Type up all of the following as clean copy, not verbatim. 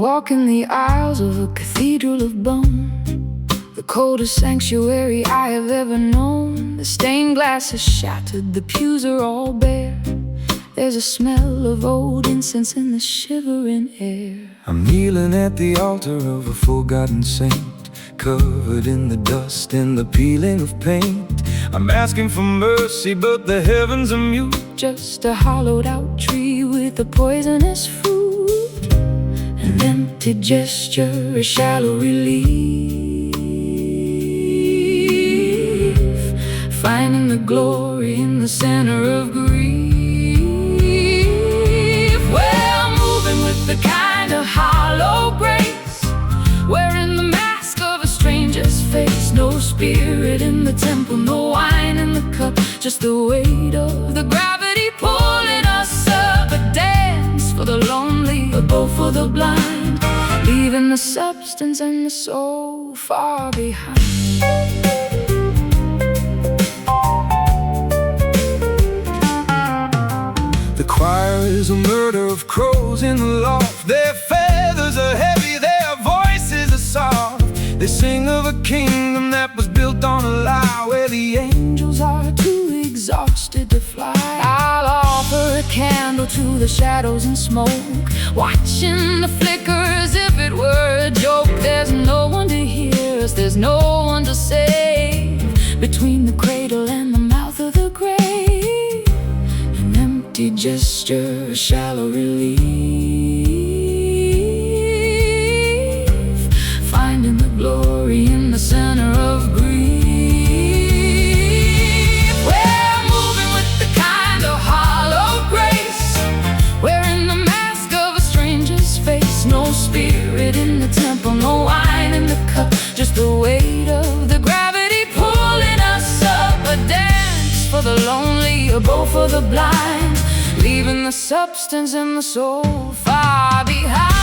walking the aisles of a cathedral of bone, the coldest sanctuary I have ever known. The stained glass is shattered, the pews are all bare. There's a smell of old incense in the shivering air. I'm kneeling at the altar of a forgotten saint, covered in the dust and the peeling of paint. I'm asking for mercy, but the heavens are mute. Just a hollowed out tree with a poisonous fruit, an empty gesture, a shallow relief, finding the glory in the center of grief. Well, moving with the kind of hollow grace, wearing the mask of a stranger's face. No spirit in the temple, no wine in the cup, just the weight of the gravity pulling us up. A dance for the lonely, a bow for the blind, leaving the substance and the soul far behind. The choir is a murder of crows in the loft. Their feathers are heavy, their voices are soft. They sing of a kingdom that was built on a lie, where the angels are too exhausted to fly. I'll offer a candle to the shadows and smoke, watching the flicker as if it were a joke. There's no one to hear us, there's no one to save, between the cradle and the mouth of the grave. An empty gesture, a shallow relief, finding the glory in the center of grief. We're moving with the kind of hollow grace, wearing the mask of a stranger's face. No spirit in the temple, no wine in the cup, just the weight of the gravity pulling us up. A dance for the lonely, a bow for the blind, leaving the substance and the soul far behind.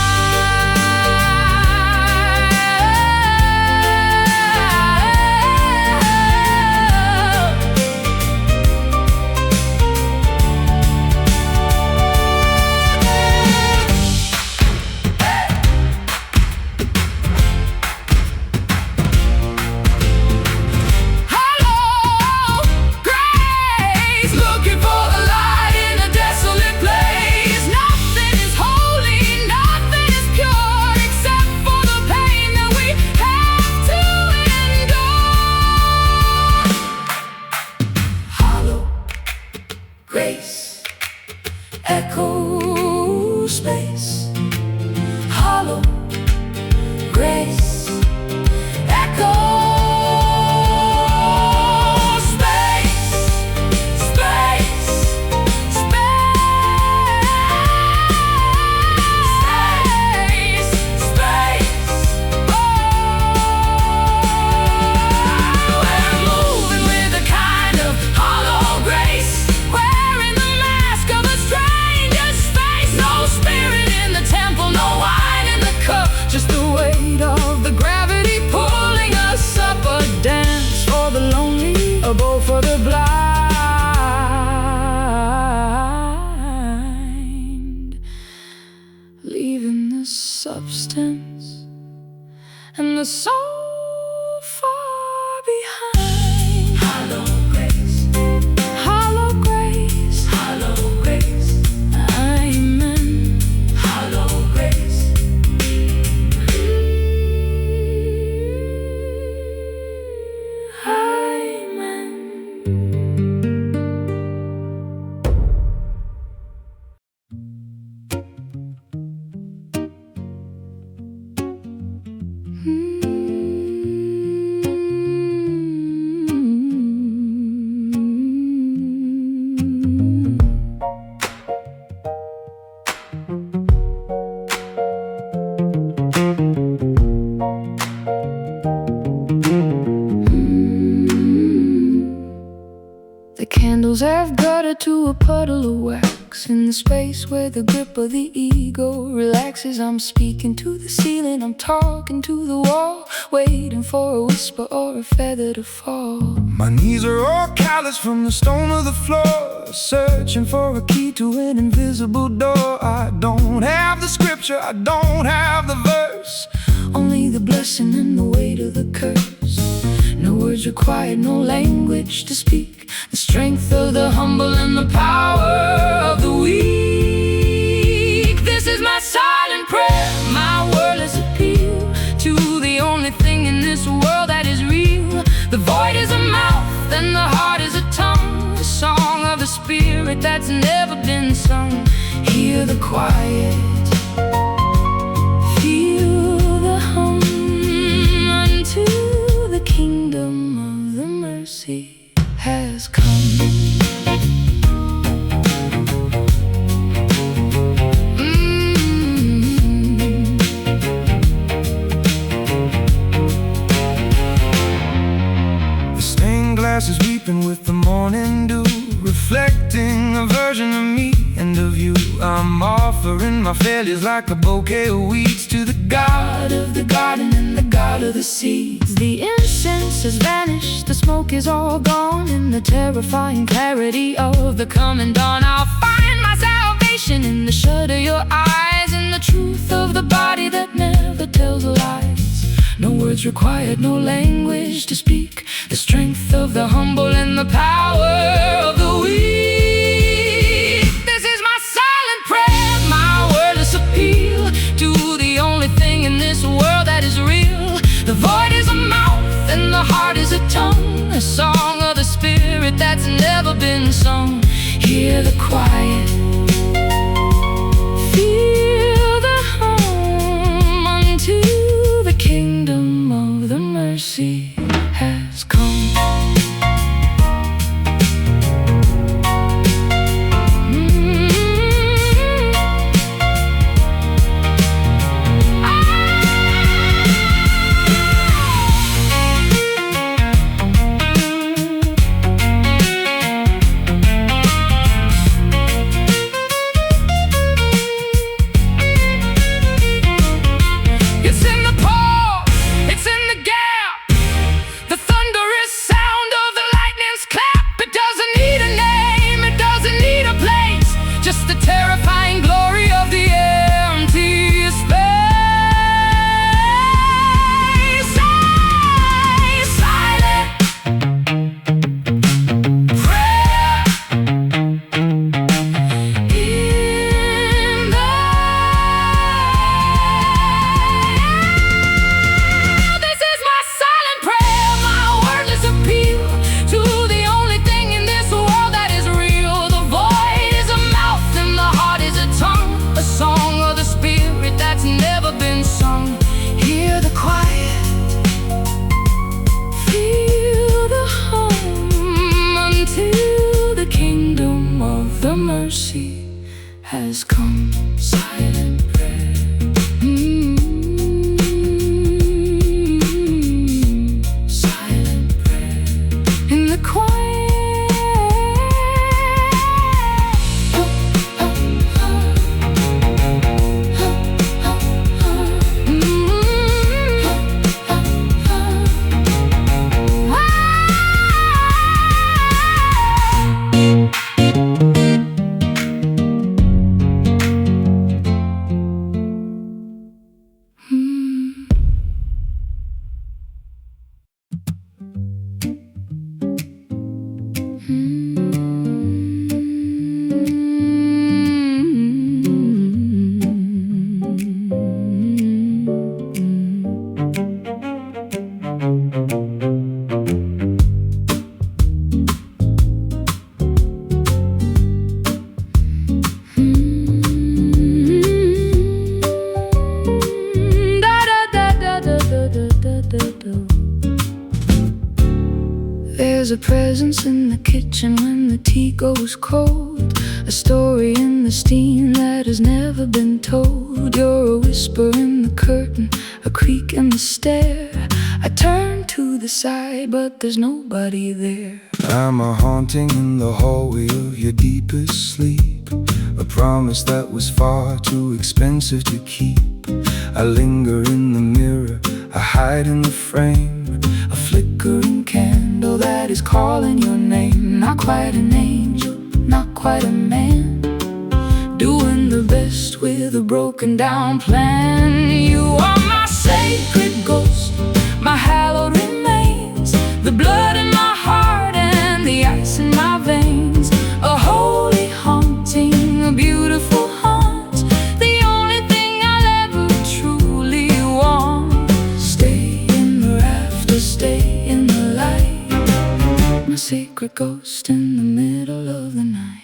Grace, echo space, hollow grace, echo space, space, space, space. Oh, we're moving with a kind of hollow grace, wearing the mask of a stranger's face. No spirit in the temple, no wine in the cup, just the weight of the gravity pulling us up. A dance for the lonely, a bow for the blind, leaving the substance and the soul far behind. Hollow grace, hollow grace, hollow grace, amen. Hollow grace, amen. The candles have guttered to a puddle of wax, in the space where the grip of the ego relaxes. I'm speaking to the ceiling, I'm talking to the wall, waiting for a whisper or a feather to fall. My knees are all callous from the stone of the floor, searching for a key to an invisible door. I don't have the scripture, I don't have the verse, only the blessing and the weight of the curse. No words required, no language to speak, the strength of the humble and the power of the weak. This is my silent prayer, my wordless appeal to the only thing in this world that is real. The void is a mouth and the heart is a tongue, the song of the spirit that's never been sung. Hear the quiet, feel the hum, unto the kingdom of the mercy has come. Is weeping with the morning dew, reflecting a version of me and of you. I'm offering my failures like a bouquet of weeds to the God of the garden and the God of the seeds. The incense has vanished, the smoke is all gone. In the terrifying clarity of the coming dawn, I'll find my salvation in the shut of your eyes, in the truth of the body that never tells lies. No words required, no language to speak, the strength of the humble and the power of the weak. This is my silent prayer, my wordless appeal to the only thing in this world that is real. The void is a mouth and the heart is a tongue, a song of the spirit that's never been sung. Hear the quiet, feel the hum, unto the kingdom of the mercy has come. Has come. Silent prayer. Silent prayer. In the quiet. There's a presence in the kitchen when the tea goes cold, a story in the steam that has never been told. You're a whisper in the curtain, a creak in the stair. I turn to the side, but there's nobody there. I'm a haunting in the hallway of your deepest sleep, a promise that was far too expensive to keep. I linger in the mirror, I hide in the frame, a flickering candle that is calling your name. Not quite an angel, not quite a man, doing the best with a broken down plan. You are my sacred ghost, my hallowed remains, the blood in my heart and the ice in my veins. A holy haunting, a beautiful haunt, the only thing I'll ever truly want. Stay in the rafters, stay in the light, my sacred ghost in the middle of the night.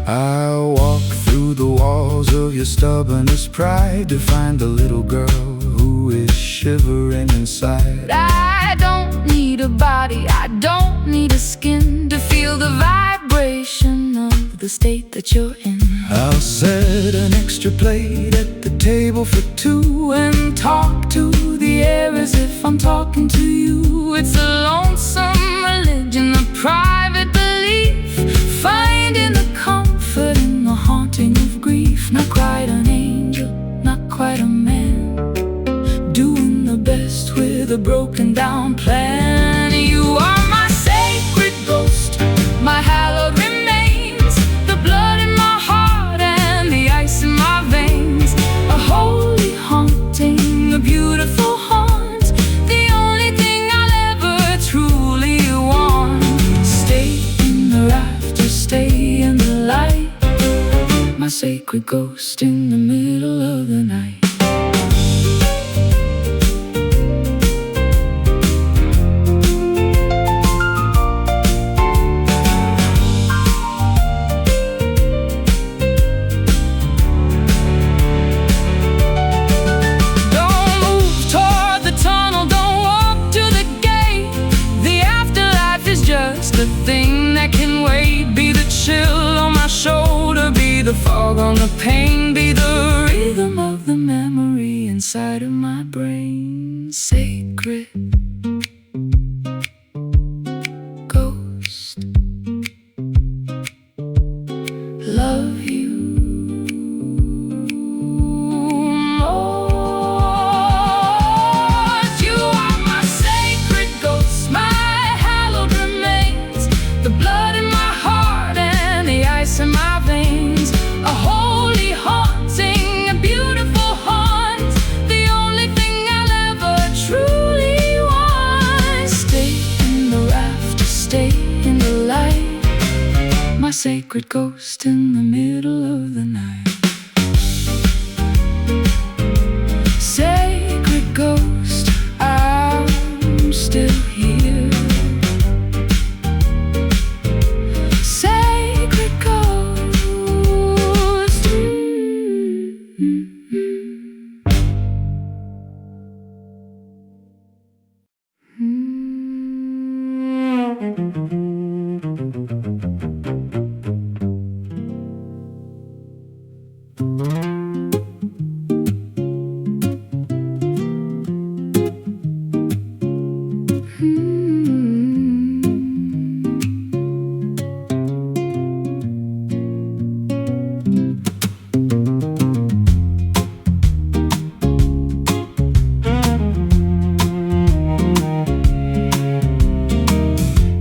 I walk through the walls of your stubbornest pride to find the little girl who is shivering inside. I don't need a body, I don't need a skin to feel the vibration of the state that you're in. I'll set an extra plate at the table for two and talk to the air as if I'm talking to you. It's a lonesome religion, a private belief, finding the comfort in the haunting of grief. Not quite an angel, not quite a man, doing the best with a broken down plan. You are my sacred ghost, my hallowed remains, the blood in my heart and the ice in my veins. A holy haunting, a beautiful haunt, the only thing I'll ever truly want. Stay in the rafters, stay in the light, my sacred ghost in the middle of the night. Don't move toward the tunnel, don't walk to the gate. The afterlife is just a thing that can wait. Be the chill on my shoulder, be the fog on the pain, be the rhythm of the memory inside of my brain. Sacred ghost, love you most. You are my sacred ghost, my hallowed remains, the blood in my heart and the ice in my veins. A holy haunting, a beautiful haunt, the only thing I'll ever truly want. Stay in the rafters, stay in the light, my sacred ghost in the middle of the night. Sacred ghost, I'm still here. Sacred ghost,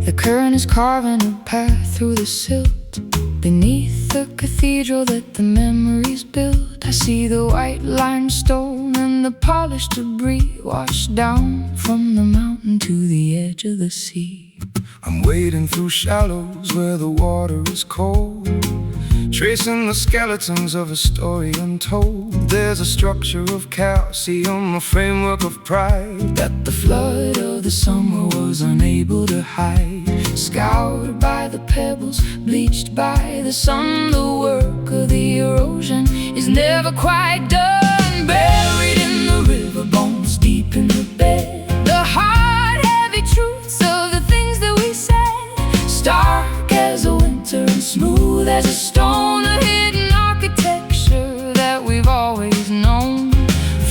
The current is carving a path through the silt beneath the cathedral that the memories built. I see the white limestone and the polished debris washed down from the mountain to the edge of the sea. I'm wading through shallows where the water is cold, tracing the skeletons of a story untold. There's a structure of calcium, a framework of pride that the flood of the summer was unable to hide. Scoured by the pebbles, bleached by the sun, the work of the erosion is never quite done. Buried in the river, bones deep in the bed, the hard, heavy truths of the things that we said. Stark as a winter and smooth as a stone, a hidden architecture that we've always known.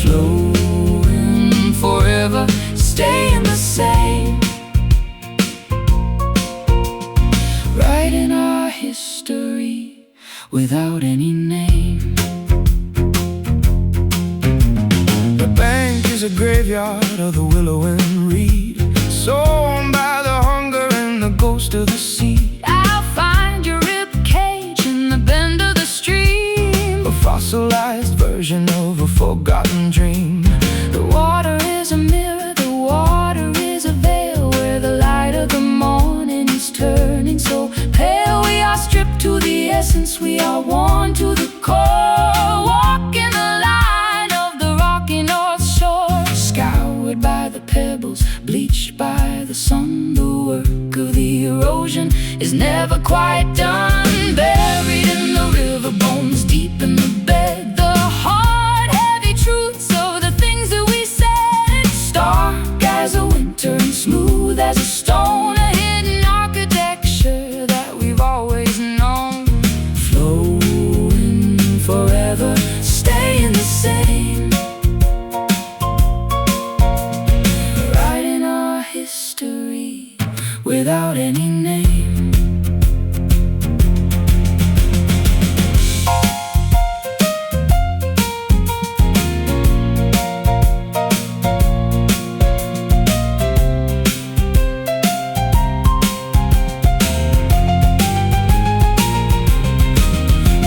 Flowing forever, staying the same, writing our history. without any name. The bank is a graveyard of the willow and reed, sown by the hunger and the ghost of the sea. I'll find your rib cage in the bend of the stream, A fossilized version of a forgotten dream. the water is a mirror, the water is a veil, where the light of the morning is turning so pale. We are stripped to the essence, we are worn to the core, walking the line of the rocky north shore, scoured by the pebbles, bleached by the sun. The work of the erosion is never quite done, buried in the river bones, deep in the bed, the hard, heavy truths of the things that we said, stark as a winter and smooth as a stone, a hidden architecture that we've always known, flowing forever, staying the same, writing our history without any name.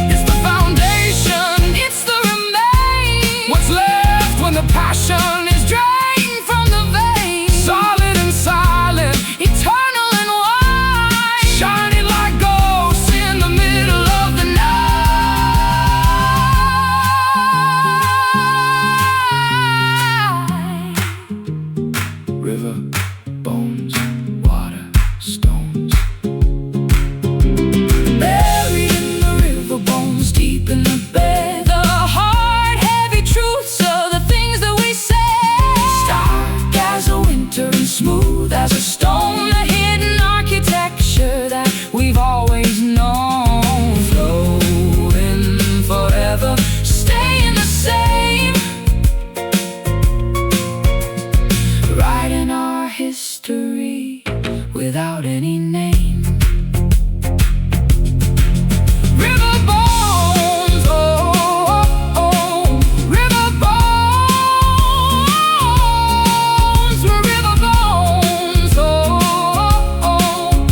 It's the foundation, it's the remain, what's left when the passion is drained from the vein. Solid and silent, eternal and wide, shining like ghosts in the middle of the night. River, bones, water, stones, Buried in the river bones, deep in the bed, the hard, heavy truths of the things that we said, stark as a winter and smooth as a stone, a hidden architecture that we've always known, flowing forever, staying the same, writing our history without any name. River bones, oh, oh, oh. River bones, river bones, oh, oh, oh.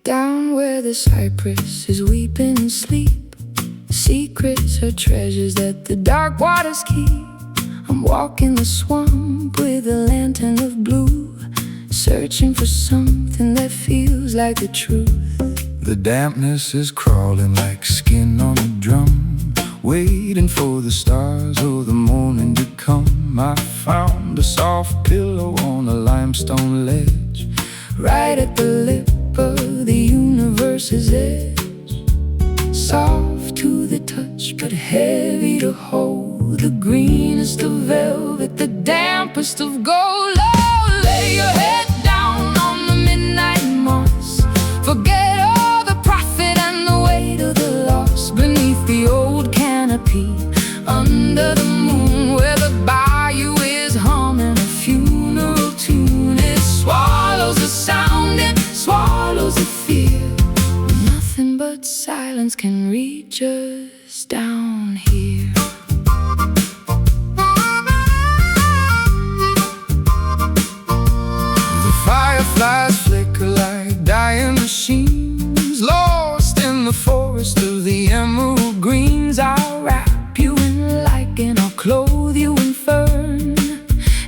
Down where the cypress is weeping in sleep, secrets are treasures that the dark waters keep. I'm walking the swamp with a lantern of blue, searching for something that feels like the truth. the dampness is crawling like skin on a drum, waiting for the stars or the morning to come. I found a soft pillow on a limestone ledge, Right at the lip of the universe's edge, soft to the touch but heavy to hold, the greenest of velvet, the dampest of gold. Oh, lay your head down on the midnight moss, forget all the profit and the weight of the loss, beneath the old canopy, under the moon, where the bayou is humming a funeral tune. It swallows the sound, it swallows the fear, nothing but silence can reach us down here. the fireflies flicker like dying machines, lost in the forest of the emerald greens. I'll wrap you in lichen, I'll clothe you in fern,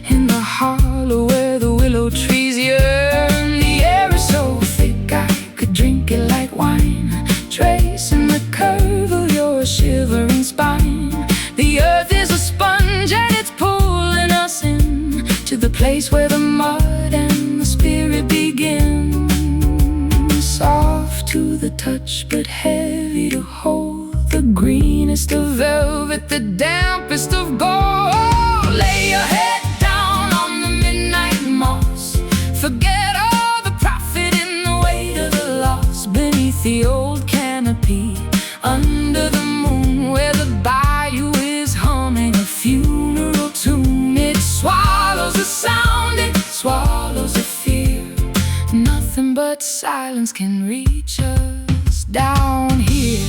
in the hollow where the willow trees yearn. The air is so thick I could drink it like wine, tracing the curve of your shivering spine. The earth is a sponge and it's pulling us in to the place where the mud and the spirit begin. Soft to the touch but heavy to hold, the greenest of velvet, the dampest of gold. Lay your head down on the midnight moss, forget all the profit in the weight of the loss. Beneath the old canopy, under the moon, where the bayou is humming a funeral tune. It swallows the sound, it swallows the fear. Nothing but silence can reach us down here.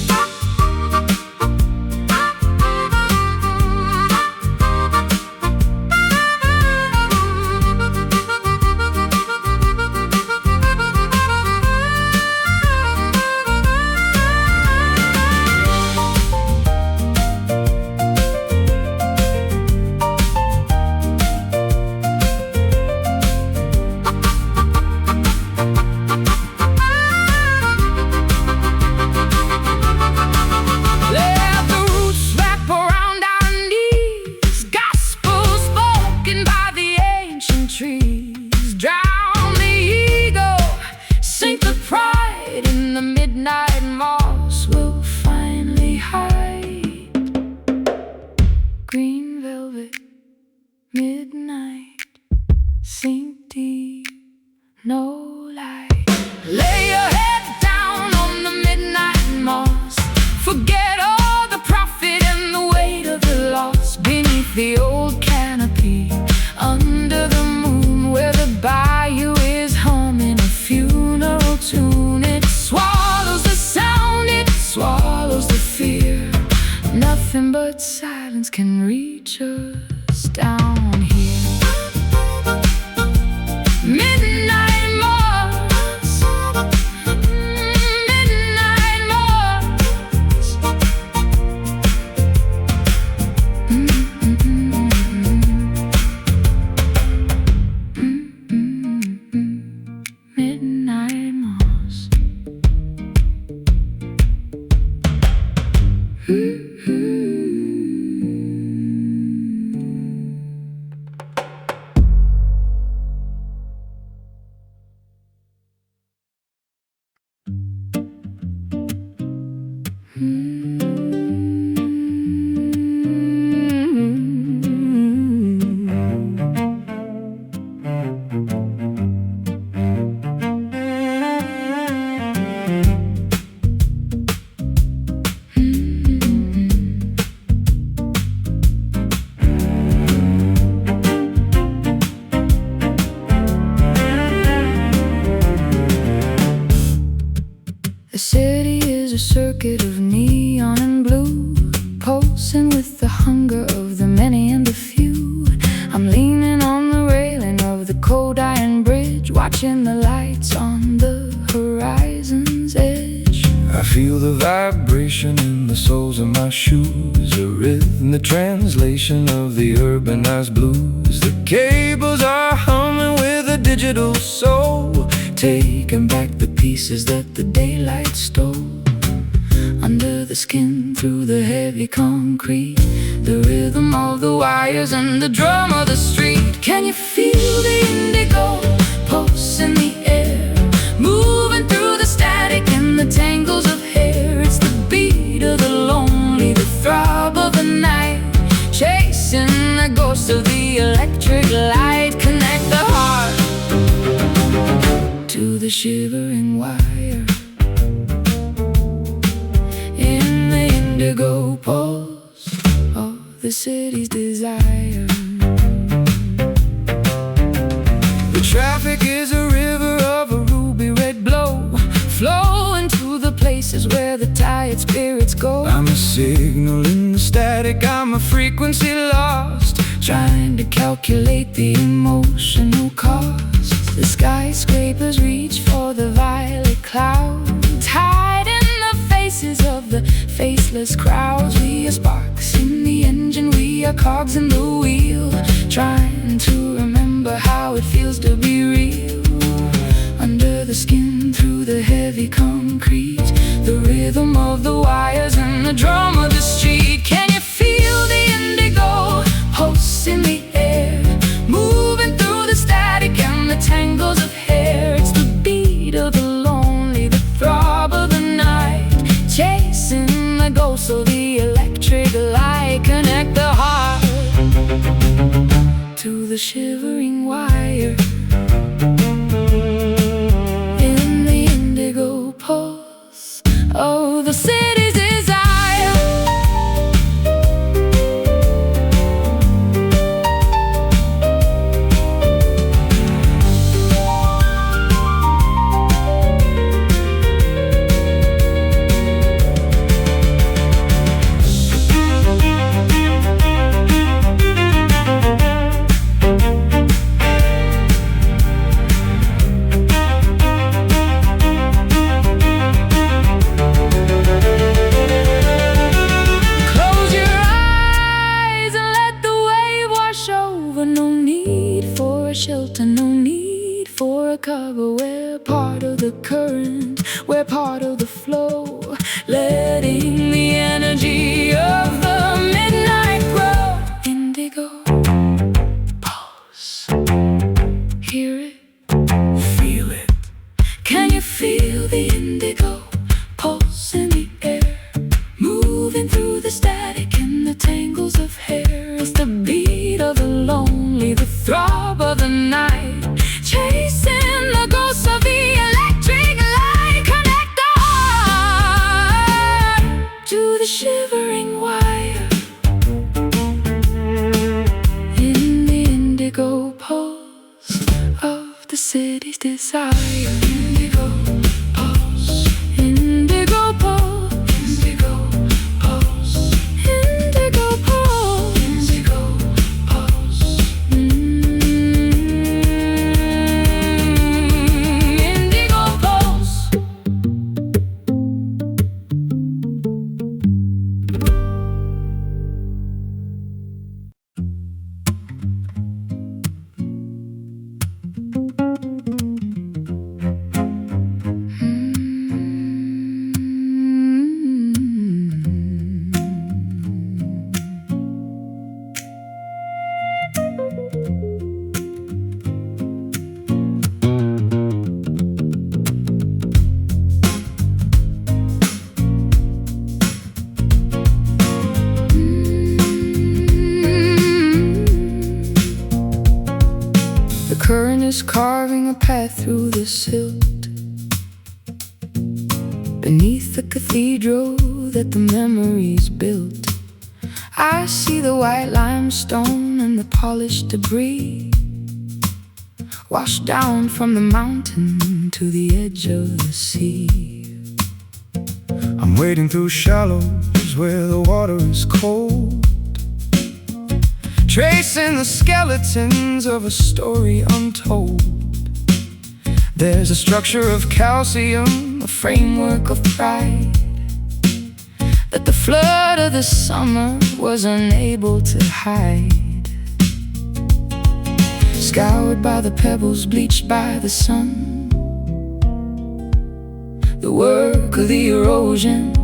Midnight, sink deep, no light. Lay your head down on the midnight moss, forget all the profit and the weight of the loss. Beneath the old canopy, under the moon, where the bayou is humming a funeral tune. It swallows the sound, it swallows the fear. Nothing but silence can reach us down here. Midnight moss, midnight moss. Midnight moss. The city is a circuit of neon and blue, pulsing with the hunger of the many and the few. I'm leaning on the railing of the cold iron bridge, watching the lights on the horizon's edge. I feel the vibration in the soles of my shoes, a rhythm, the translation of the urbanized blues. The cables are humming with a digital soul, taking back the pieces that the daylight stole. Under the skin, through the heavy concrete, the rhythm of the wires and the drum of the street. Can you feel the indigo pulse in the air, moving through the static and the tangles of hair? It's the beat of the lonely, the throb of the night, chasing the ghost of the electric light. Connect the heart to the shivering wire, in the indigo pulse of the city's desire. The traffic is a river of a ruby red glow, Flowing to the places where the tired spirits go. I'm a signal in the static, I'm a frequency lost, Trying to calculate the emotional cost. The skyscrapers reach for the violet clouds, hide in the faces of the faceless crowds. We are sparks in the engine, we are cogs in the wheel, trying to remember how it feels to be real. the skin, through the heavy concrete, the rhythm of the wires and the drum of the street. Can you feel the indigo pulse in the air, moving through the static and the tangles of hair? It's the beat of the lonely, the throb of the night, chasing the ghosts of the electric light. Connect the heart to the shivering wire, in the indigo pulse of the city's desire. Shelter, no need for a cover. We're part of the current, we're part of the flow, letting the energy of the midnight grow. Indigo pulse, hear it, feel it. Can you feel the indigo pulse in the air, moving through the static and the tangles of hair? It's the beat of the lonely, the throb of the night, chasing the ghosts of the electric light. Connect the heart to the shivering wire, in the indigo pulse of the city's desire. Indigo pulse, indigo pulse, indigo pulse, indigo pulse, indigo pulse. Indigo pulse. The current is carving a path through the silt, beneath the cathedral that the memories built. I see the white limestone and the polished debris, washed down from the mountain to the edge of the sea. I'm wading through shallows where the water is cold, tracing the skeletons of a story untold. There's a structure of calcium, a framework of pride, that the flood of the summer was unable to hide. Scoured by the pebbles, bleached by the sun, the work of the erosion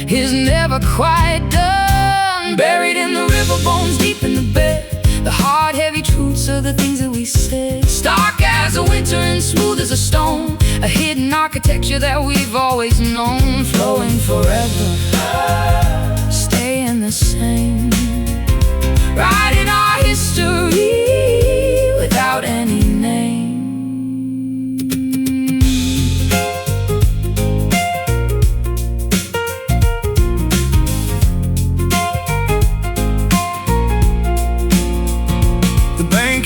is never quite done. Buried in the river bones, deep in the bed, the hard, heavy truths of the things that we said. Stark as a winter and smooth as a stone, a hidden architecture that we've always known. Flowing forever, staying the same, writing our history without any name.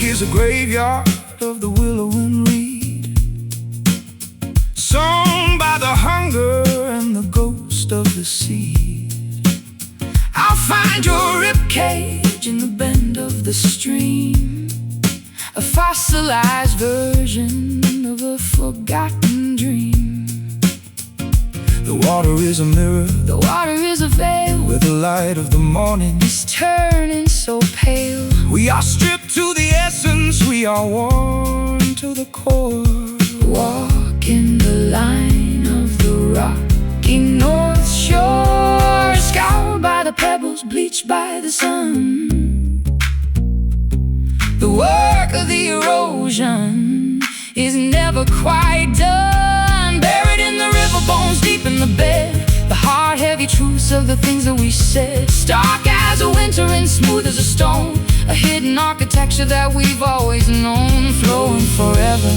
Is a graveyard of the willow and reed, sown by the hunger and the ghost of the sea. I'll find your ribcage in the bend of the stream, a fossilized version of a forgotten dream. The water is a mirror, The water is a veil, where the light of the morning is turning so pale. We are stripped to the essence, we are worn to the core. Walk is never quite done. Buried in the river bones, deep in the bed, the hard, heavy truths of the things that we said. Stark as a winter and smooth as a stone, a hidden architecture that we've always known. Flowing forever,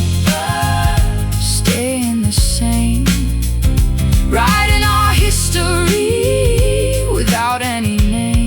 staying the same, writing our history without any name.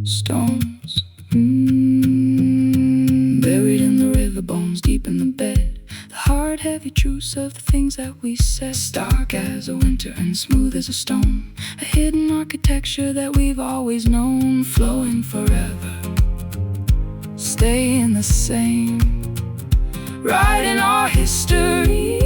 Stones, buried in the river bones, deep in the bed, the hard, heavy truths of the things that we said. Stark as a winter and smooth as a stone, a hidden architecture that we've always known. Flowing forever, staying the same, writing our history.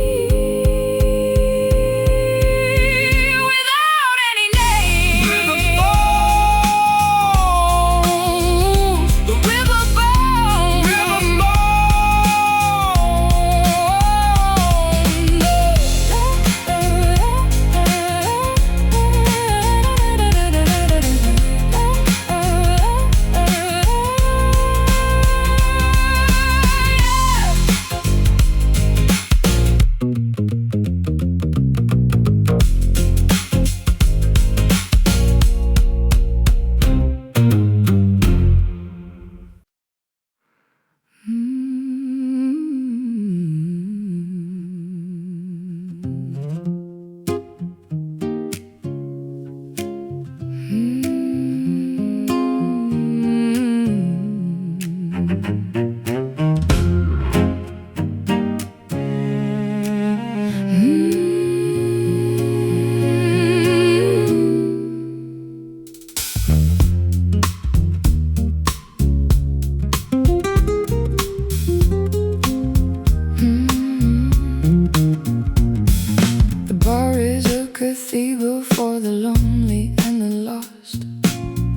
Cathedral for the lonely and the lost,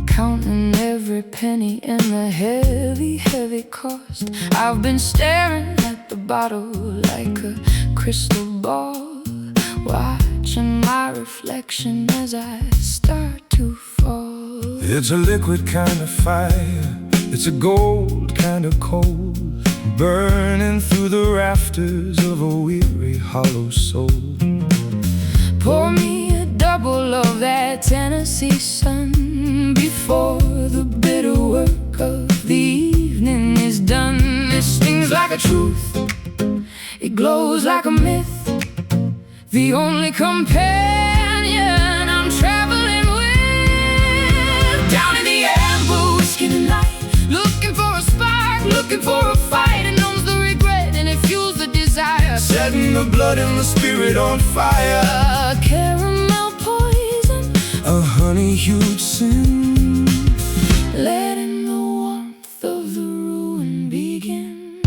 counting every penny in the heavy, heavy cost. I've been staring at the bottle like a crystal ball, watching my reflection as I start to fall. It's a liquid kind of fire, it's a gold kind of cold, burning through the rafters of a weary, hollow soul. Pour me a double of that Tennessee sun before the bitter work of the evening is done. It stings like a truth, it glows like a myth, the only companion I'm traveling with. Down in the amber, whiskey the night, looking for a spark, looking for a fight. It numbs the regret and it fuels the desire, setting the blood and the spirit on fire. A caramel poison, a honey-hued sin, letting the warmth of the ruin begin.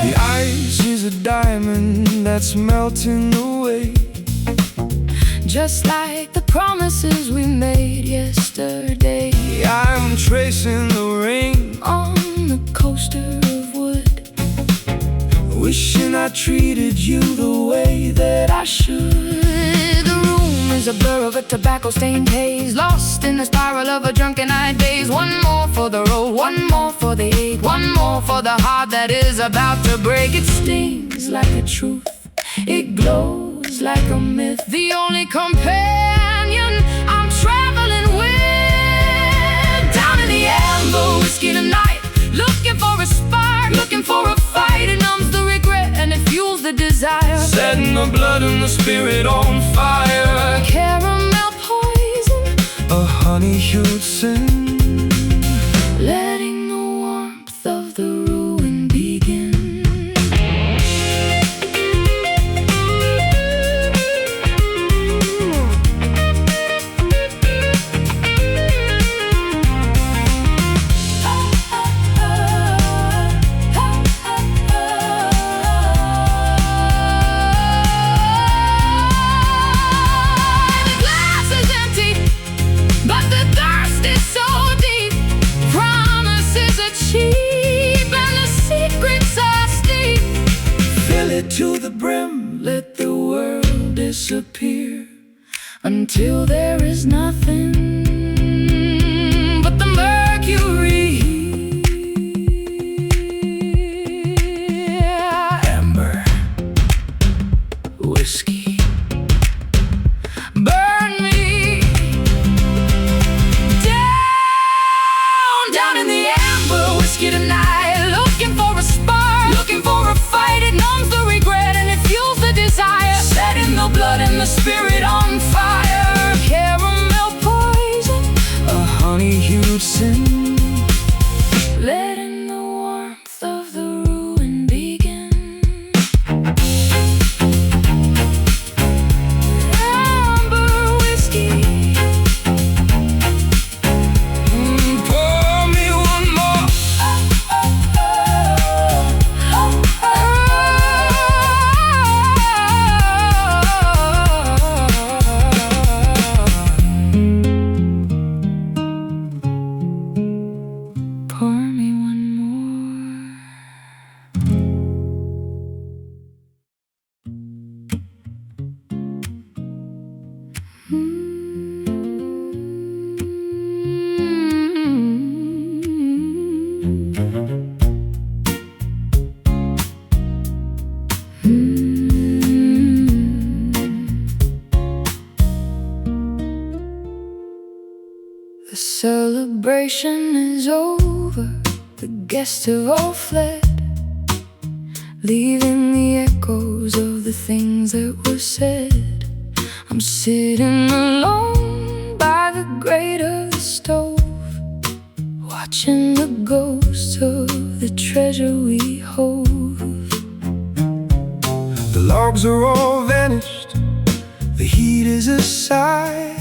The ice is a diamond that's melting away, just like the promises we made yesterday. I'm tracing the rain on the coaster of wood, wishing I treated you the way that I should. The room is a blur of a tobacco-stained haze, lost in the spiral of a drunken-eyed daze. One more for the road, one more for the ache, one more for the heart that is about to break. It stings like a truth, it glows like a myth, the only companion I'm traveling with. Down in the amber, whiskey tonight, looking for a spark, looking for a fight. It numbs the regret and it fuels the desire, setting the blood and the spirit on fire. Caramel poison, a honey-hued sin, letting the warmth of the ruin begin. To the brim, Let the world disappear until there is nothing but the mercury. amber, whiskey, Burn me down, down in the amber whiskey tonight. Looking for a spark, looking for a fight. It numbs the regret and it fuels the desire, setting the blood and the spirit on fire. Caramel poison, a honey-hued sin, letting the warmth of the ruin begin. Amber whiskey, pour me one more. pour me one more. The celebration is over, the guests have all fled, leaving the echoes of the things that were said. I'm sitting alone by the grate of the stove, watching the ghosts of the treasure we hold. The logs are all vanished, the heat is a sigh,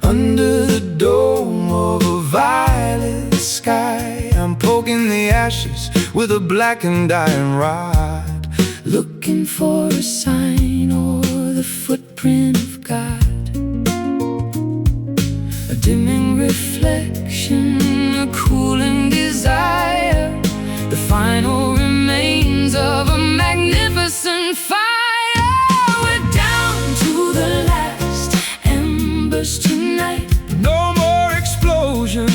under the dome of a violet sky. I'm poking the ashes with a blackened iron rod, Looking for a sign or the footprint of God. A dimming reflection, a cooling desire, the final remains of a magnificent fire. We're down to the last embers tonight. no more explosion,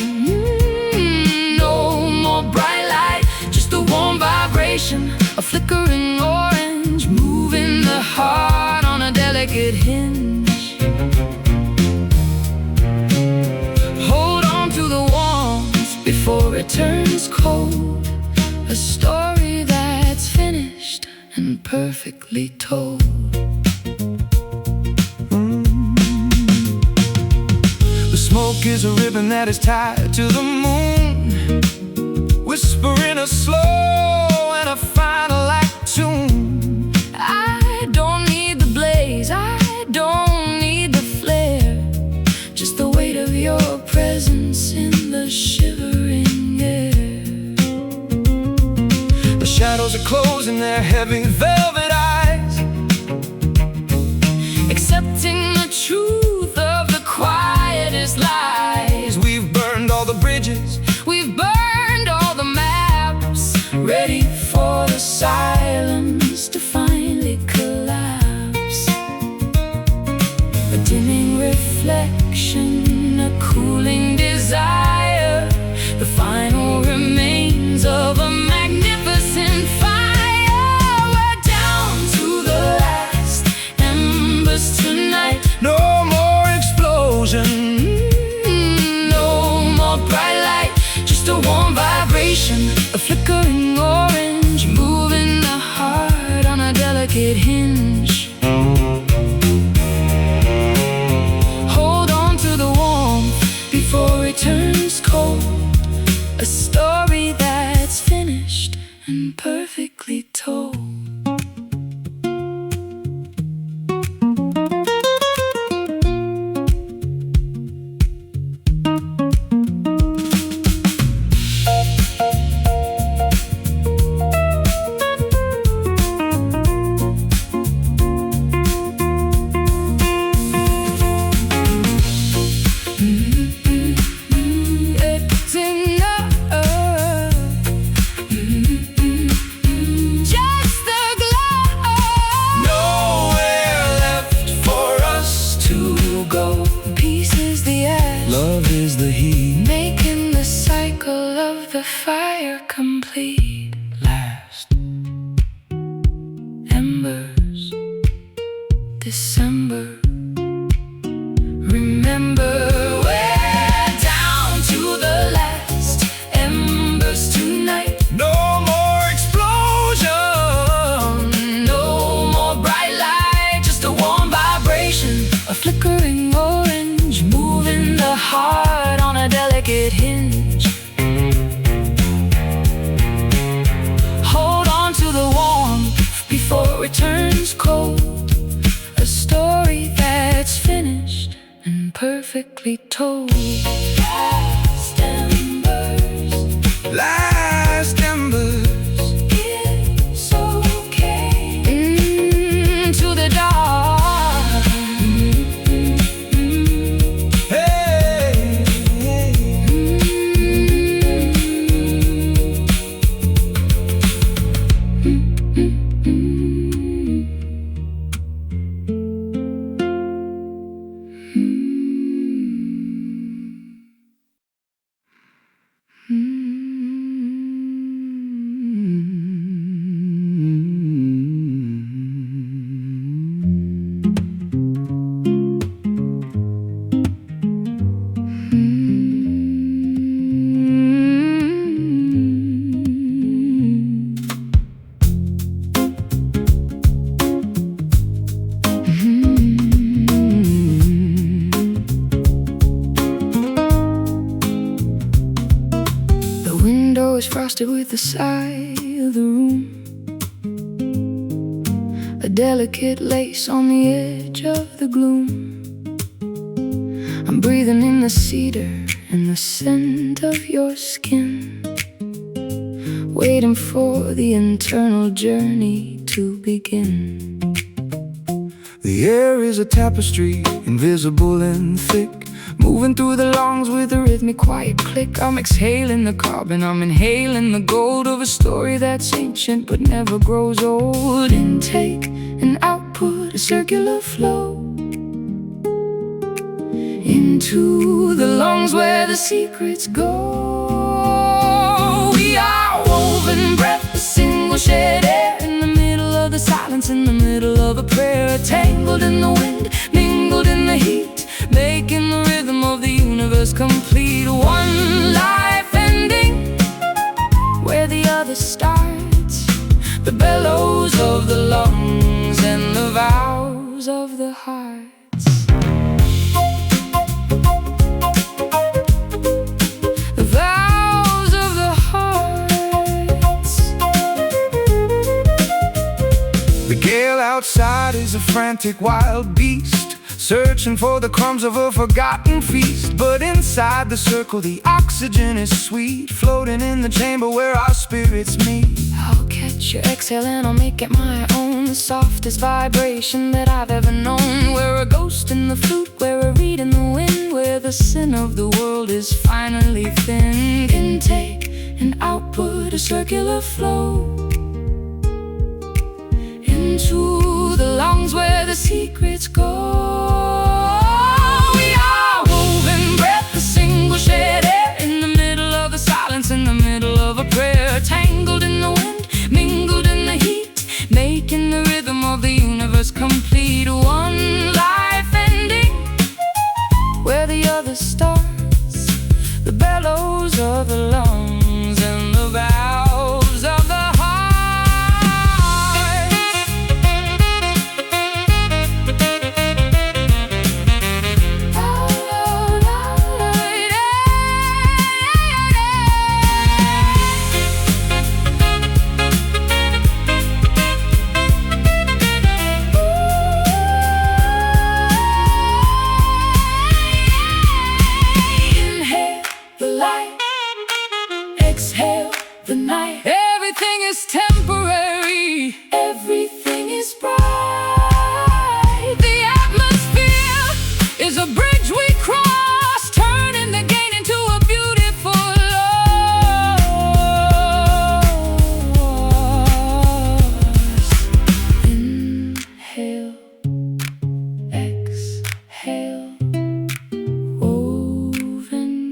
No more bright light, just a warm vibration, a flickering orange, moving the heart on a delicate hinge. Hold on to the warmth before it turns cold, a story that's finished and perfectly told. The smoke is a ribbon that is tied to the moon, whispering a slow and a final act tune. I don't need the blaze, I don't need the flare, just the weight of your presence in the shivering air. The shadows are closing their heavy velvet eyes, Accepting the truth of the quietest lies. we've burned all the bridges, We've burned all the maps, ready for the silence to finally collapse. A dimming reflection, a cooling desire, the final remains of a magnificent fire. We're down to the last embers tonight. no more explosion, No more bright light, just a warm vibration, a flickering orange, moving the heart on a delicate hinge. Hold on to the warmth is the heat, making the cycle of the fire complete. last Embers, December. Remember, we're down to the last embers tonight. no more explosion, No more bright light, just a warm vibration, a flickering orange, moving the heart on a delicate hinge. Hold on to the warmth before it turns cold, a story that's finished and perfectly told. Last embers, last embers. it's okay. Into the dark. Hey, The window is frosted with the side of the room, a delicate lace on the edge of the gloom. I'm breathing in the cedar and the scent of your skin, waiting for the internal journey to begin. the air is a tapestry, invisible and thick, moving through the lungs with a rhythmic quiet click. I'm exhaling the carbon, I'm inhaling the gold of a story that's ancient but never grows old. Intake and output, a circular flow, into the lungs where the secrets go. We are woven breath, a single shed air, in the middle of the silence, in the middle of a prayer. Tangled in the wind, mingled in the heat, making the rhythm of the universe complete. One life ending where the other starts, the bellows of the lungs and the vows of the hearts. The vows of the hearts. The gale outside is a frantic wild beast, searching for the crumbs of a forgotten feast. But inside the circle the oxygen is sweet, floating in the chamber where our spirits meet. I'll catch your exhale and I'll make it my own, the softest vibration that I've ever known. We're a ghost in the flute, we're a reed in the wind, where the sin of the world is finally thinned. Intake and output, a circular flow, into the lungs where the secrets go. We are woven breath, a single shed air, in the middle of the silence, in the middle of a prayer. Tangled in the wind, mingled in the heat, making the rhythm of the universe complete. One life ending where the other starts, the bellows of the lungs and the vows of the heart. Exhale the night. Everything is temporary, everything is bright. The atmosphere is a bridge we cross, turning the gain into a beautiful loss. Inhale, exhale, woven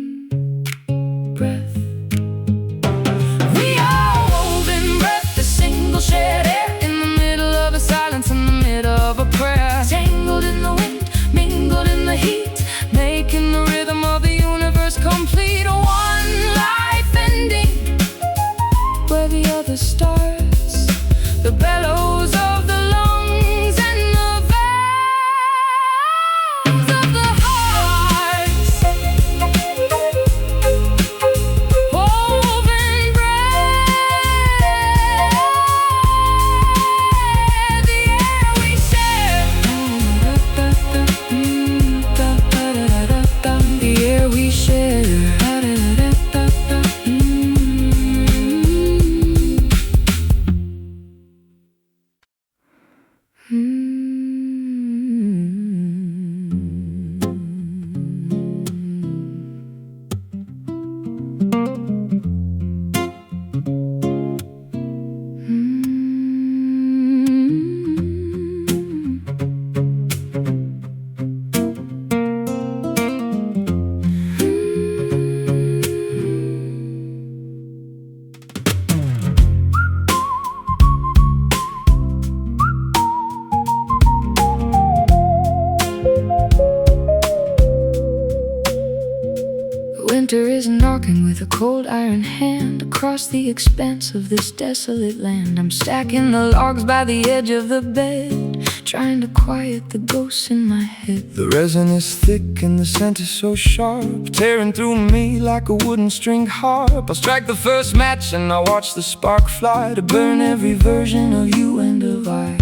winter is knocking with a cold iron hand across the expanse of this desolate land. I'm stacking the logs by the edge of the bed, trying to quiet the ghosts in my head. The resin is thick and the scent is so sharp, tearing through me like a wooden string harp. I'll strike the first match and I'll watch the spark fly to burn every version of you and of I.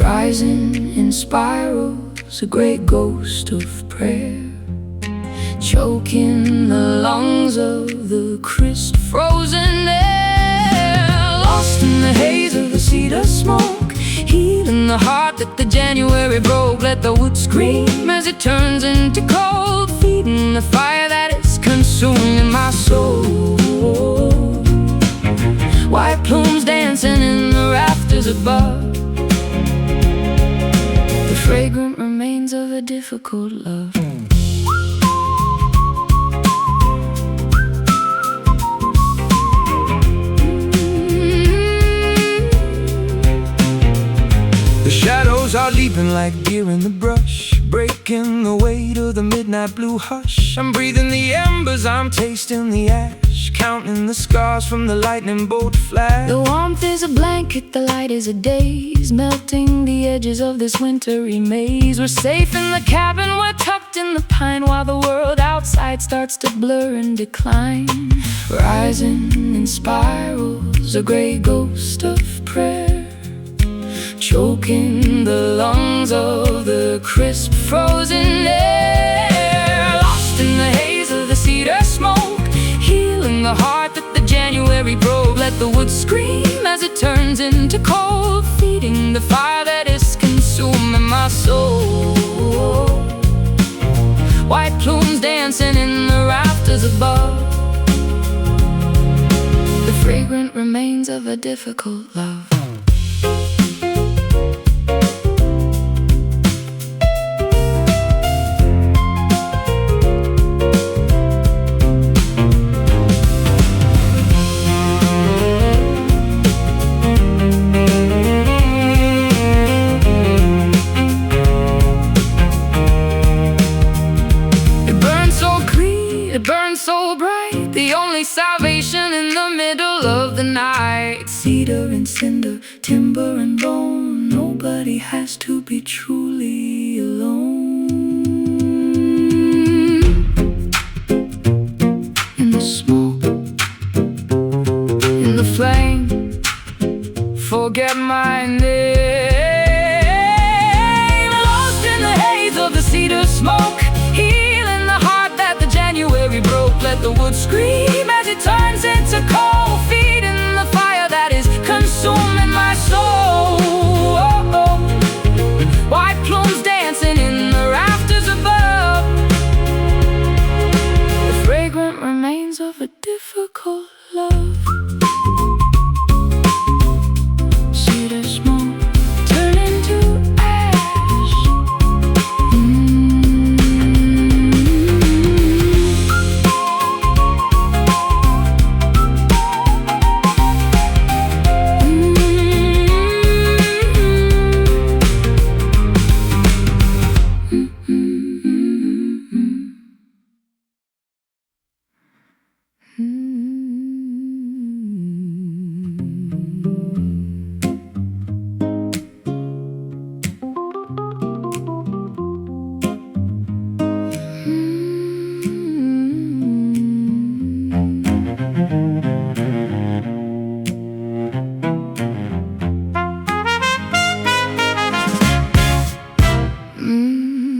Rising in spirals, a great ghost of prayer, choking the lungs of the crisp frozen air. Lost in the haze of the cedar smoke, healing the heart that the January broke. Let the wood scream as it turns into cold, feeding the fire that is consuming my soul. White plumes dancing in the rafters above, the fragrant remains of a difficult love. The shadows are leaping like deer in the brush, breaking the weight of the midnight blue hush. I'm breathing the embers, I'm tasting the ash, counting the scars from the lightning bolt flash. The warmth is a blanket, the light is a daze, melting the edges of this wintry maze. We're safe in the cabin, we're tucked in the pine, while the world outside starts to blur and decline. Rising in spirals, a grey ghost of prayer, choking the lungs of the crisp frozen air. Lost in the haze of the cedar smoke, healing the heart that the January broke. Let the wood scream as it turns into cold, feeding the fire that is consuming my soul. White plumes dancing in the rafters above, the fragrant remains of a difficult love. It burns so bright, the only salvation in the middle of the night. Cedar and cinder, timber and bone, nobody has to be truly alone. In the smoke, in the flame, forget my name. Lost in the haze of the cedar smoke, healing the heart that the January broke. Let the wood scream as it turns into cold, feeding the fire that is consuming my soul. White plumes dancing in the rafters above, the fragrant remains of a difficult love. Cedar smoke turning to ash.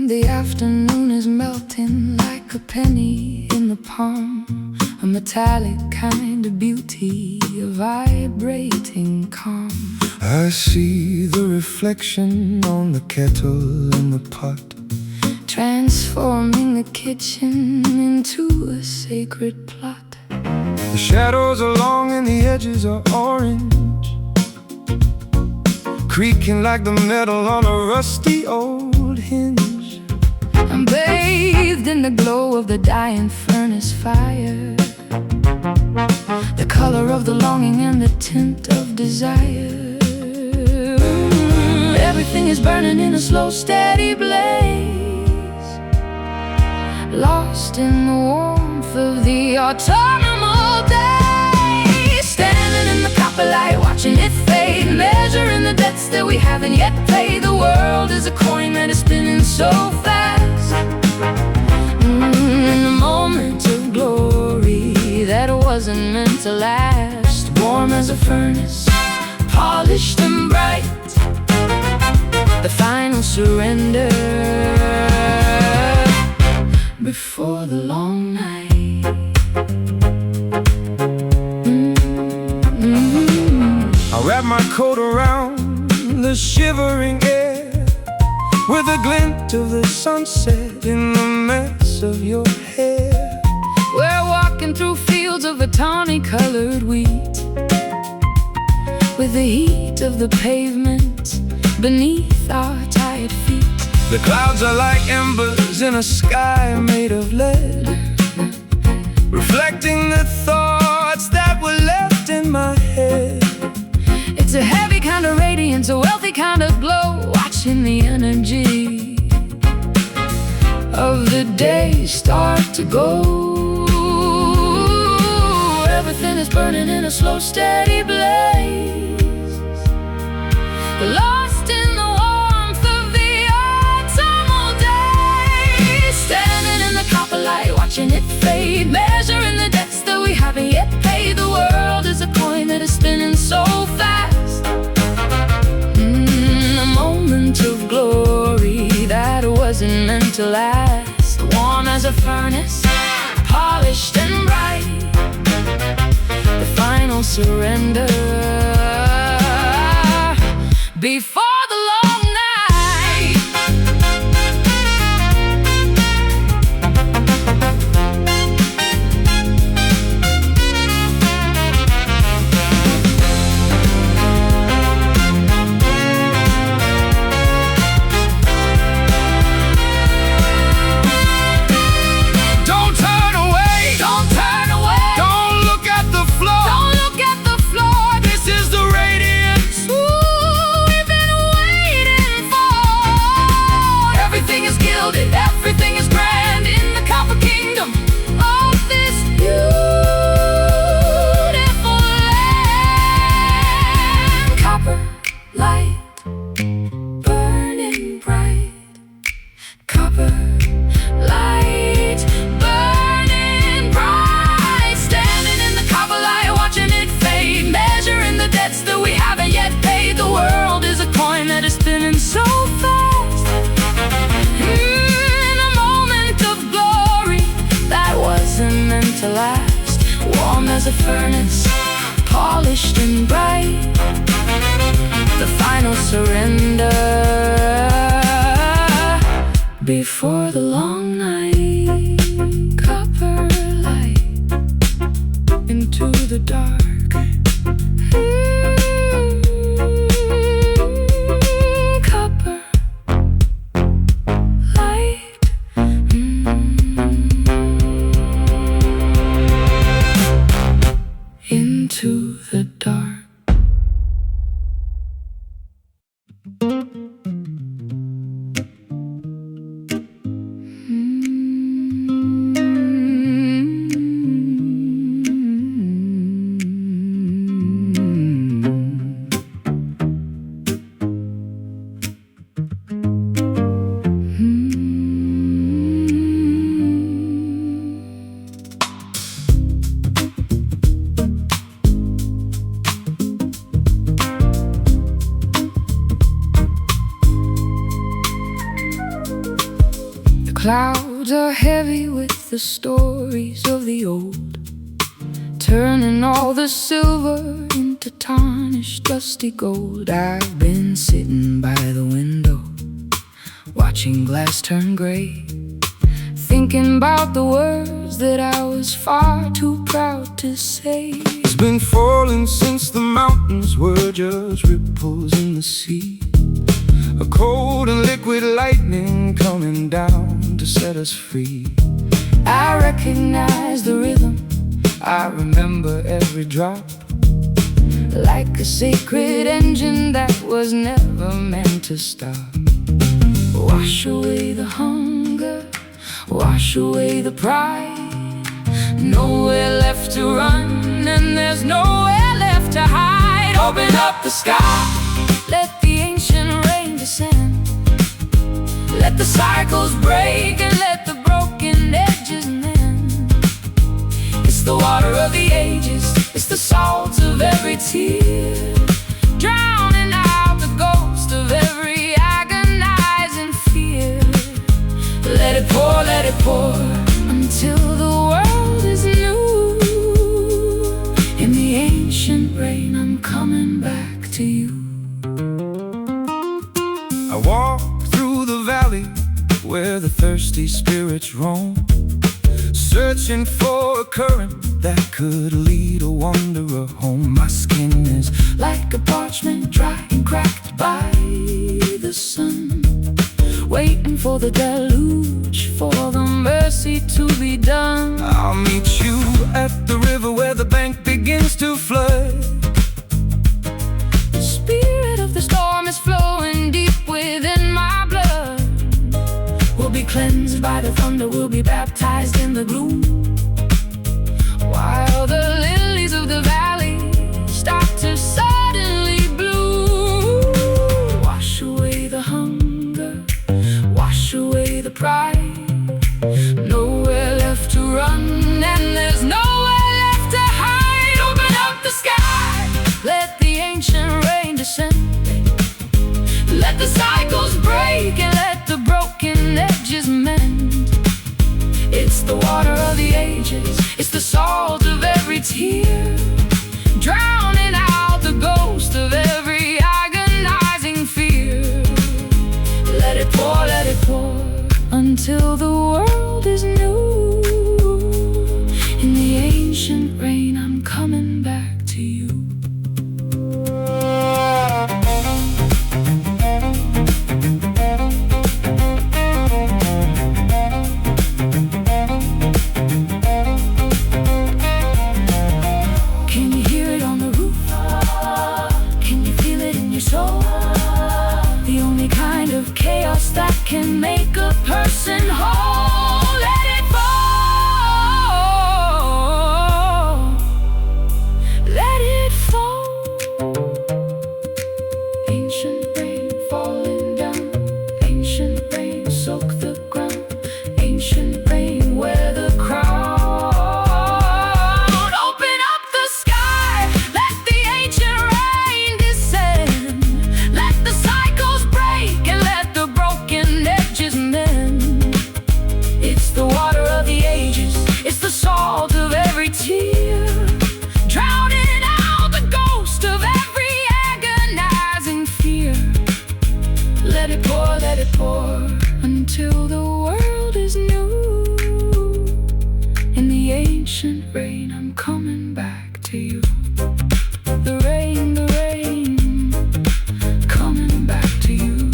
The afternoon is melting like a penny in the palm, a metallic kind of beauty, a vibrating calm. I see the reflection on the kettle and the pot, transforming the kitchen into a sacred plot. the shadows are long and the edges are orange, creaking like the metal on a rusty old hinge. I'm bathed in the glow of the dying furnace fire, the color of the longing and the tint of desire. Everything is burning in a slow, steady blaze, lost in the warmth autumnal day, standing in the copper light, watching it fade, measuring the debts that we haven't yet paid. The world is a coin that is spinning so fast, in a moment of glory that wasn't meant to last. Warm as a furnace, polished and bright, the final surrender before the long night. I wrap my coat around the shivering air, with a glint of the sunset in the mess of your hair. We're walking through fields of a tawny-colored wheat, with the heat of the pavement beneath our tired feet. The clouds are like embers in a sky made of lead, reflecting the thoughts that were left in my head. It's a heavy kind of radiance, a wealthy kind of glow, watching the energy of the day start to go. Everything is burning in a slow, steady blaze, lost in the warmth of the autumnal day, standing in the copper light, watching it fade, measuring the debts that we haven't yet paid. The world is a coin that is spinning so fast, a moment of glory that wasn't meant to last. Warm as a furnace, polished and bright, the final surrender before the long night. Don't turn away, Don't turn away, don't look at the floor. don't look at the floor. This is the radiance. Ooh, we've been waiting for. Everything is gilded, everything is grand in the copper kingdom of this beautiful land. Copper light, burning bright. Copper light, burning bright, standing in the copper light, watching it fade, measuring the debts that we haven't yet paid. The world is a coin that is spinning so fast, in a moment of glory that wasn't meant to last. Warm as a furnace, polished and bright, the final surrender before the long night. Copper light into the dark. Copper light. Into the dark. Clouds are heavy with the stories of the old, turning all the silver into tarnished dusty gold. I've been sitting by the window, watching glass turn gray, thinking about the words that I was far too proud to say. It's been falling since the mountains were just ripples in the sea, a cold and liquid lightning coming down to set us free. I recognize the rhythm, I remember every drop, like a sacred engine that was never meant to stop. Wash away the hunger, wash away the pride, nowhere left to run, and there's nowhere left to hide. Open up the sky, let the ancient rain descend. Let the cycles break and let the broken edges mend. It's the water of the ages, it's the salt of every tear, drowning out the ghost of every agonizing fear. Let it pour, until the world is new. In the ancient rain, I'm coming back to you. I walk through the valley where the thirsty spirits roam, searching for a current that could lead a wanderer home. My skin is like a parchment, dry and cracked by the sun, waiting for the deluge, for the mercy to be done. I'll meet you at the river where the bank begins to flood. The spirit of the storm is flowing deep within my blood. We'll be cleansed by the thunder, we'll be baptized in the gloom, while the lilies of the valley start to suddenly bloom. Wash away the hunger, wash away the pride. Nowhere left to run, and there's nowhere left to hide. Open up the sky, let the ancient rain descend. Let the cycles break and let the broken edges mend. It's the water of the ages, it's the salt of every tear, drowning out the ghost of every agonizing fear. Let it pour, until the world is new. In the ancient rain, I'm coming back to you. Can you hear it on the roof? Can you feel it in your soul? The only kind of chaos that can make a person whole. Let it fall, let it fall. Ancient rain falling down, ancient rain soak the ground, ancient rain wear the crown. Open up the sky, let the ancient rain descend. Let the cycles break and let the broken edges mend. It's the water of the ages, it's the salt of every tear, drowning out the ghost of every agonizing fear. Let it pour, until the world is new. In the ancient rain, I'm coming back to you. The rain, coming back to you.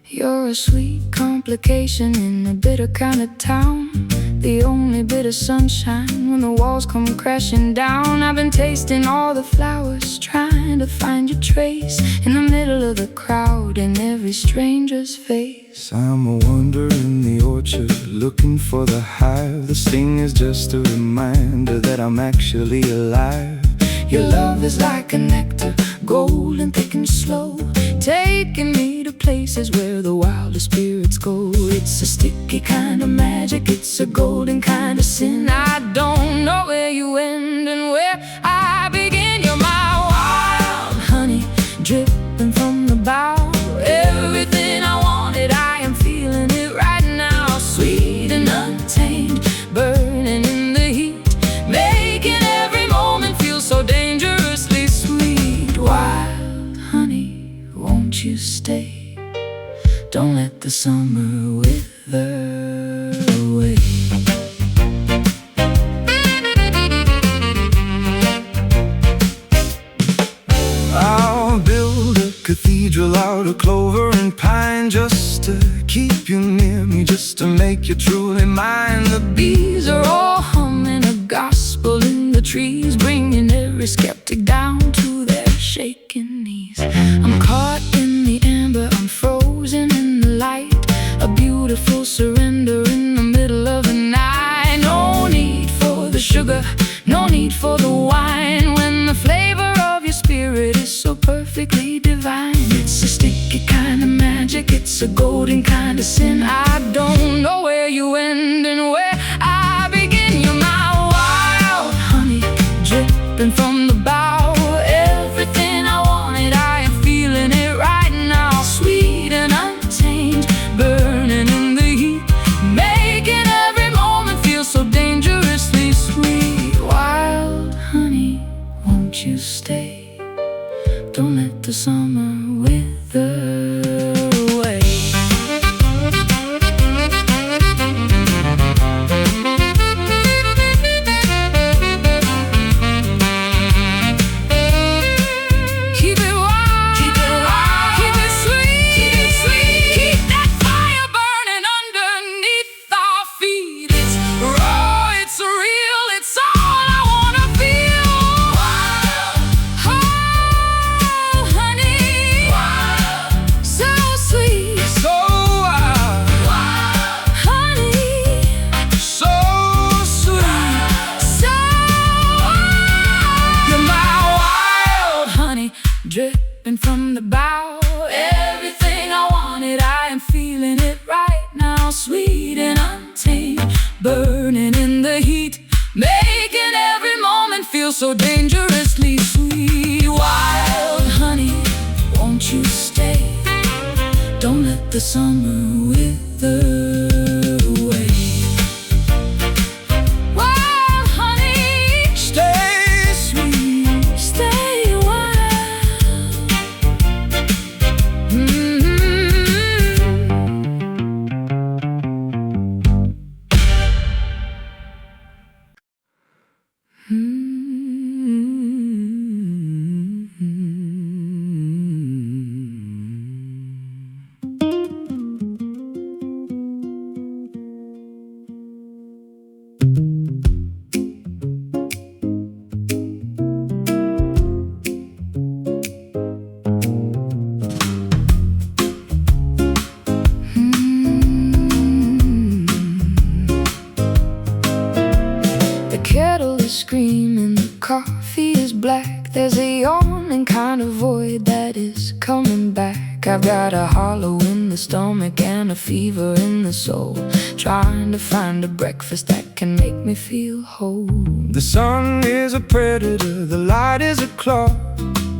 You're a sweet complication in a bitter kind of town, the only bit of sunshine when the walls come crashing down. I've been tasting all the flowers, trying to find your trace in the middle of the crowd, in every stranger's face. I'm a wanderer in the orchard, looking for the hive. The sting is just a reminder that I'm actually alive. Your love is like a nectar, golden, thick and slow, taking me to places where the wildest spirits go. It's a sticky kind of magic, it's a golden kind of sin. I don't know where you end and where I begin. You're my wild honey, dripping from the bough. Everything I wanted, I am feeling it right now. Sweet and untamed, burning in the heat, making every moment feel so to make you truly mine. The bees are all humming a gospel in the trees, bringing every skeptic down to their shaking knees. I'm caught in the amber, I'm frozen in the light, a beautiful surrender in the middle of the night. No need for the sugar, no need for the wine, when the flavor of your spirit is so perfectly divine. It's a sticky kind of magic, it's a golden kind of sin. I don't know where you end and where I begin. You're my wild honey, dripping from the bough. Everything I wanted, I am feeling it right now. Sweet and untamed, burning in the heat, making every moment feel so dangerously sweet. Wild honey, won't you stay? Don't let the summer wither away. Keep it wild, keep it wild, keep it sweet, keep it sweet. Keep that fire burning underneath our feet. It's raw, it's real, it's all I wanna feel. Wild, oh honey, wild, so sweet, So wild, wild honey, so sweet. so wild. You're my wild Honey, dripping from the bough. Everything I wanted, I am feeling it right now. Sweet and untamed, burning in the heat, making every moment feel so dangerously sweet. Wild honey, won't you stay? Don't let the summer wither away. Wild honey, Stay sweet. stay wild. The kettle is screaming, the coffee is black. There's a yawning kind of void that is coming back. I've got a hollow in the stomach and a fever in the soul, trying to find a breakfast that can make me feel whole. The sun is a predator, the light is a claw,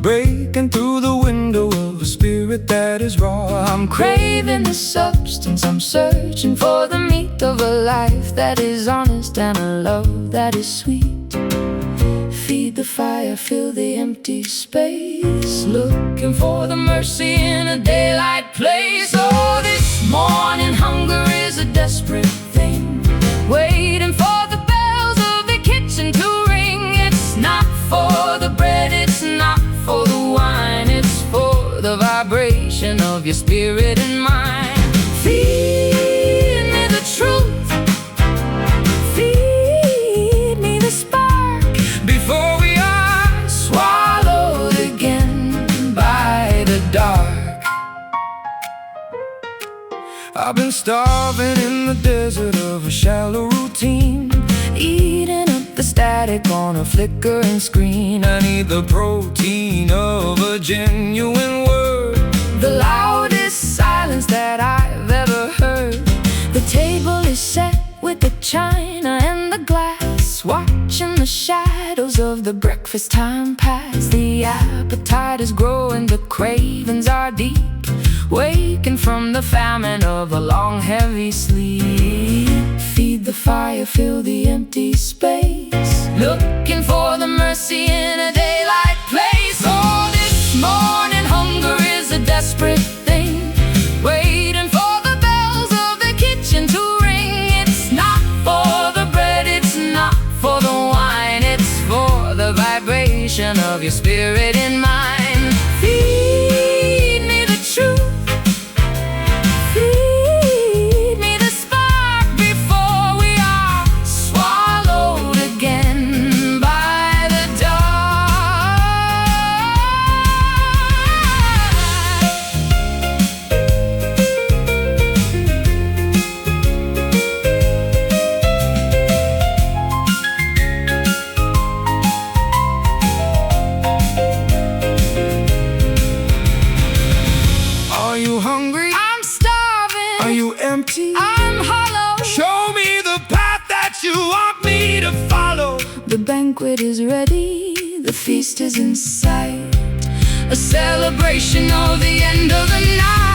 breaking through the window of a spirit that is raw. I'm Craving the substance, I'm searching for the meat of a life that is honest and a love that is sweet. Feed the fire, fill the empty space, looking for the mercy in a daylight place. Oh, this morning hunger is a desperate thing, waiting for the bells of the kitchen to ring. It's not for the bread, it's not for the wine, it's for the vibration of your spirit and mine. Feed me the truth, feed me the spark, before we are swallowed again by the dark. I've been starving in the desert of a shallow routine, Eating up the static on a flickering screen. I need the protein of a genuine word, The loudest silence that I've ever heard. The table is set with the china and the glass, watching the shadows of the breakfast time pass. The appetite is growing, the cravings are deep, waking from the famine of a long heavy sleep. Feed the fire, fill the empty space, looking for the mercy in a daylight place. Oh, this morning hunger is a desperate thing, waiting for the bells of the kitchen to ring. It's not for the bread, it's not for the wine, it's for the vibration of your spirit and mine. Feed me the truth, feed me the spark, ready, the feast is in sight, a celebration of the end of the night.